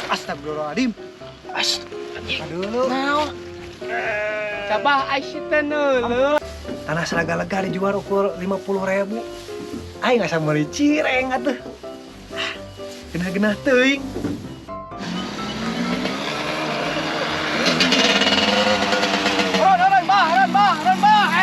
Astagfirullahaladzim. Aduh. Naon? Cabah Aisyah neuleuh. Tanah seraga-lega dijual ukur 50.000. Aing asa meuli cireng atuh. Genah-genah teuing. Ron, Mbah.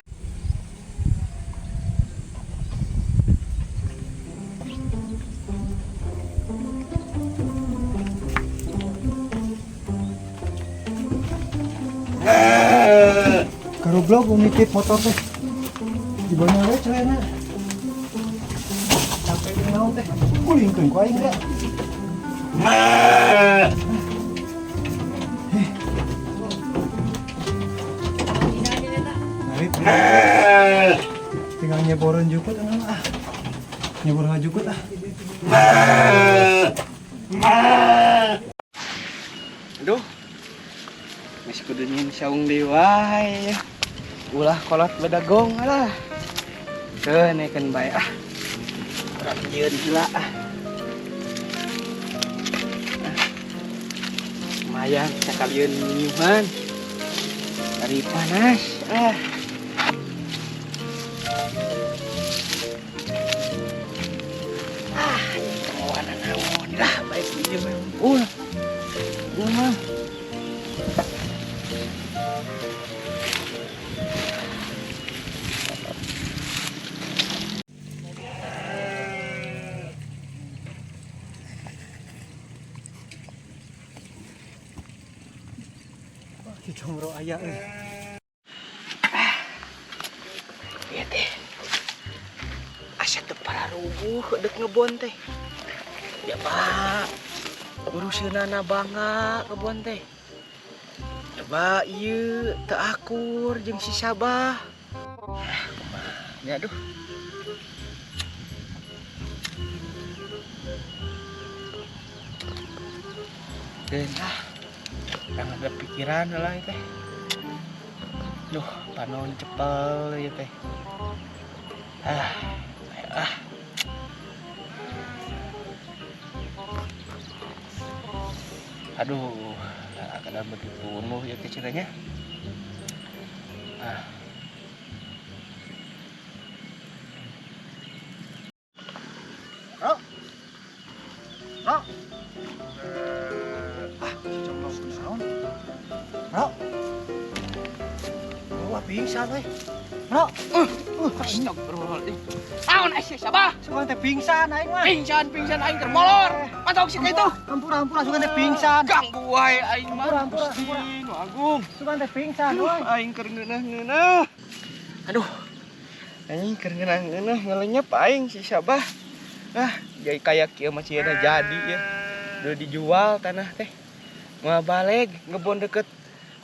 Karublog nitip motor teh. Di mana we celana? Sampai di naon teh? Kulingkeun ku aing teh. Tinggal nyeborin jukut ah. Nyebor ngajukut ah. Aduh. Geus kudu nyin saung deui wae. Ulah kolot bedagong lah. Keunekeun bae ah. Rapieun heula ah. Lumayan sakalian minuman. Dari panas ah. Kawan naon lah baik ieu mah. Ieu mah. Jombro aya euy. Ieu teh. Asa teu pararubuh deuk ngebon teh. Ya Pak. Uruseunana bangga kebon teh. Coba ieu teu akur jeung si Sabah. Ya aduh. Deun ah. Jangan ada pikiran lah teh. Duh, panon cepel ya teh. Aduh, kadang begitu nuh ya teh ceritanya. Bro. Wah, pingsan we. Bro. Astagfirullahaladzim. Naon Aisyah Sabah? Sugan teh pingsan aing mah. Pingsan aing keur molor. Mantap sih kitu. Ampura sugan teh pingsan. Ganggu wae aing mah. Ampura. Nu agung. Sugan teh pingsan we. Aing keur ngeunah. Aduh. Aing keur ngeunah ngelenyep aing si Sabah. Jadi kayak kieu masih ada jadi ya. Udah dijual tanah teh. Moal balik ngebon deket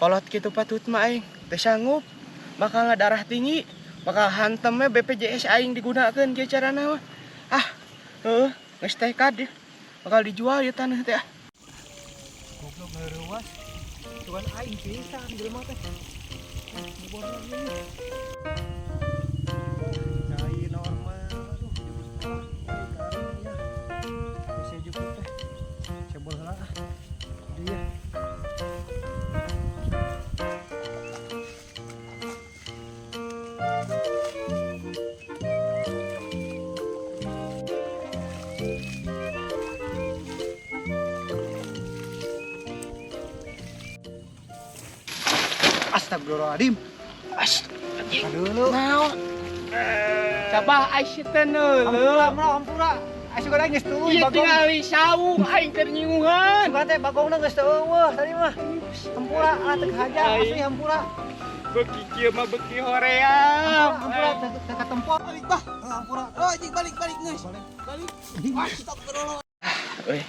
kolot kitu patut mah aing teu sanggup. Bakal darah tinggi, bakal hantemnya BPJS aing digunakeun kieu carana mah. Geus tekad ya. Bakal dijual ya tanah teh. Goblok ngeurewas. Sugan aing pingsan jelema teh. Ngebon ieu. Cai normal. Bisa juput teh. Cebol heula ah. Dia. Astagfirullahaladzim. Aduh. Naon? Cabah Aisyah teh neuleuh. Ampura. Asuh geus geus tuluy Ieu bagong. tingali saung aing keur nyiungan. Sugan teh bagongna geus teu eueuh tadi mah. Ampura teu hajar asli ampura. Beki kieu mah beki hoream. Ampura teu katempo. Balik bah, ampura. Oh, jing balik geus. Balik. Astagfirullah. Euy.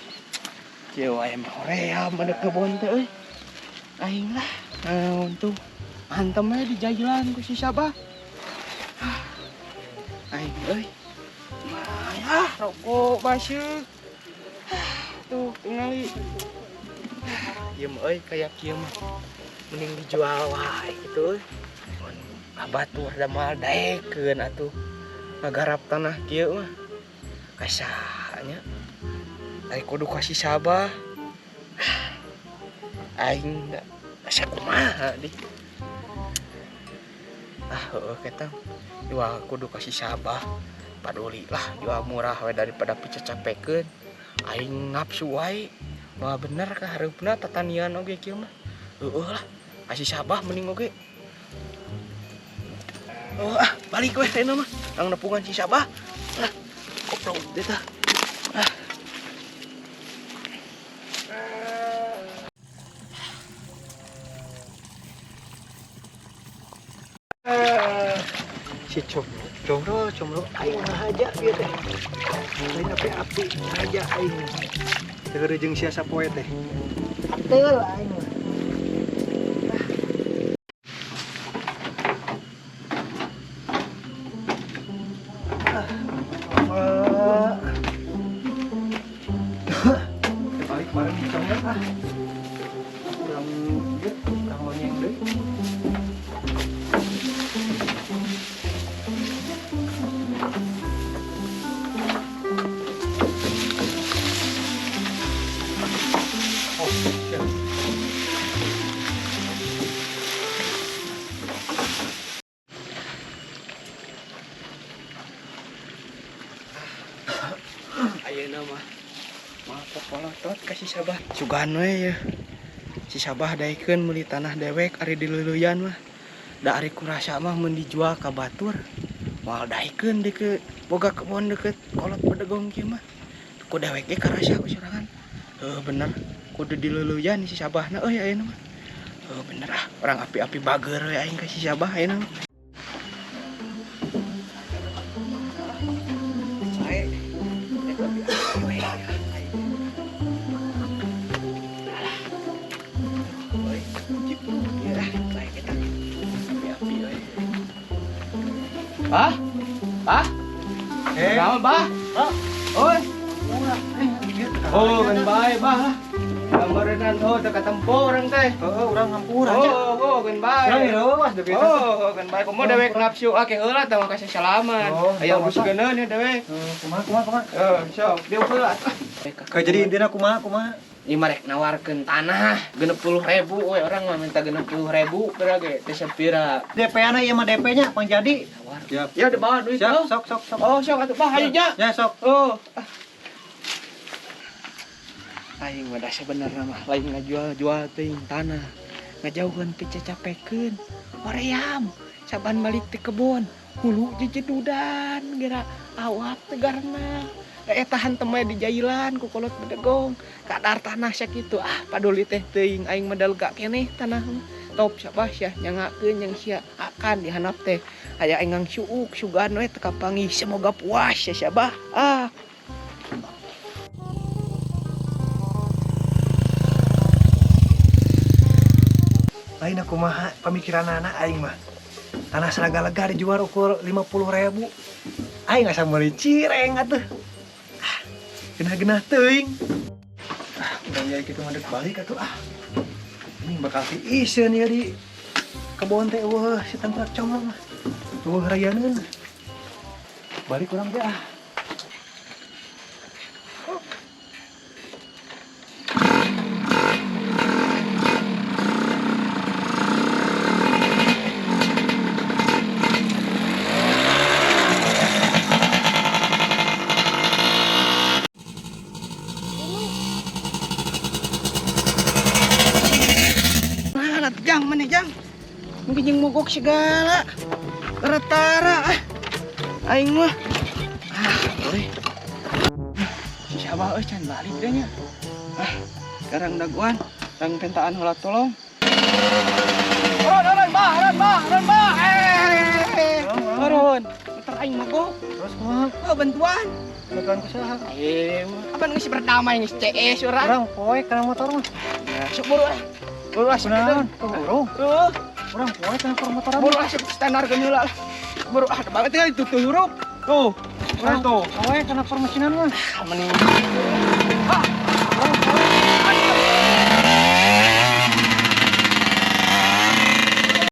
Kieu wae mah hoream beuneu kebon teh euy. Aing lah. Naon tuh? Hantemnya di jahilan ku si Sabah. Aing euy. Rokok baseuh. Tuh, tingali. Diem euy kayak kieu mah. Mending dijual wae gitu. Abatur da moal daekeun atuh. Ngagarap tanah kieu mah. Kasanya. Ari kudu kasih Sabah. aing da asa kumaha di. Kita jual kudu kasih sabah. Paduli lah jual murah we daripada picacapekeun. Aing nafsu wae. Mah bener ka hareupna tatanian oge kieu mah. Heueuh lah. Kasih sabah mending oge. Balik we teh mah. Nang nepungan si sabah. Goblok teh tah. Si Comro aing ngahaja ieu teh. Lain api ngahaja aing. Teu jeung sia sapoe teh. Teu aing mah. Balik bareng dicongkel kurang ieu kurang lonyeng deui. Ayeuna mah polotot kasih sabah sugan we ya. Si sabah daikeun meuli tanah dewek ari di leuleyan mah. Da ari kurasa mah mun dijual ka batur. Moal daikeun di ke boga kebon deket kolot pedegong kieu mah. Ku dewek ge karasa ku sorangan. Bener kudu di leuleyan si sabahna euy ayeuna mah. Bener orang api-api bager we aing ka si sabah ayeuna mah. Bah? Naon, Bah? Oi. Oh, kan bae, Bah. Gambarenan teu katempo urang teh. Heeh, urang hampur aja. Kan bae. Urang reuwas deui teh. Kan bae. Komo dewek nafsu ake heula teh kasih salaman. Aya urus geuneun ya dewek. Kumaha. Sok, dieu heula. Jadi intina kumaha? Ieu mah rek nawarkeun tanah 60.000 we orang mah minta 60.000 pira ge teh sepira. DP-na ieu mah DP-nya pang jadi. Siap. Ya di bawah duit Siap, tuh. sok. Oh, sok atuh Bah hayu nya. Ya, sok. Oh. Aing mah da sebenarnya mah lain ngajual teuing tanah. Ngajauhan picacapekeun. Hoream, saban balik teh kebon, hulu jejedudan geura awak tegarna. Tahan temai di jailan ku kolot bedegong. Kadar tanah sakitu paduli teh teuing aing mah dalga keneh tanah. Top sabah sia nyangakeun yang sia akan dihanap teh. Aya engang suuk sugan we teu kapangi semoga puas ya sabah. Lain aku mah pamikiran anak aing mah. Tanah seraga-lega dijual ukur 50.000. Aing asa meuli cireng atuh. Genah-genah teuing. Udah jadi kitu ngadeg balik atuh Ini bakal diiseun ya di kebon teh eueuh si tempat Comro mah. Eueuh rayaneun. Balik urang teh Jang mana jang? Mungkin yang mogok segala. Retara aing mah. Euy. Siapa euy can balik deh nya. Sekarang daguan, rang pentaan heula tolong. Ron, Bah. Ron. Entar aing mogok. terus kumaha? Bantuan. Bantuan kusaha? Apa geus berdamai geus CS urang. Urang poe kana motor mah. Sok buru Buru asik Beneran, gitu. buru. Urang poe kana motor Buru asik standar geunila. Buru banget tinggal ditutup huruf. Tuh. Urang poe kana permesinan mah. Mending. Urang poe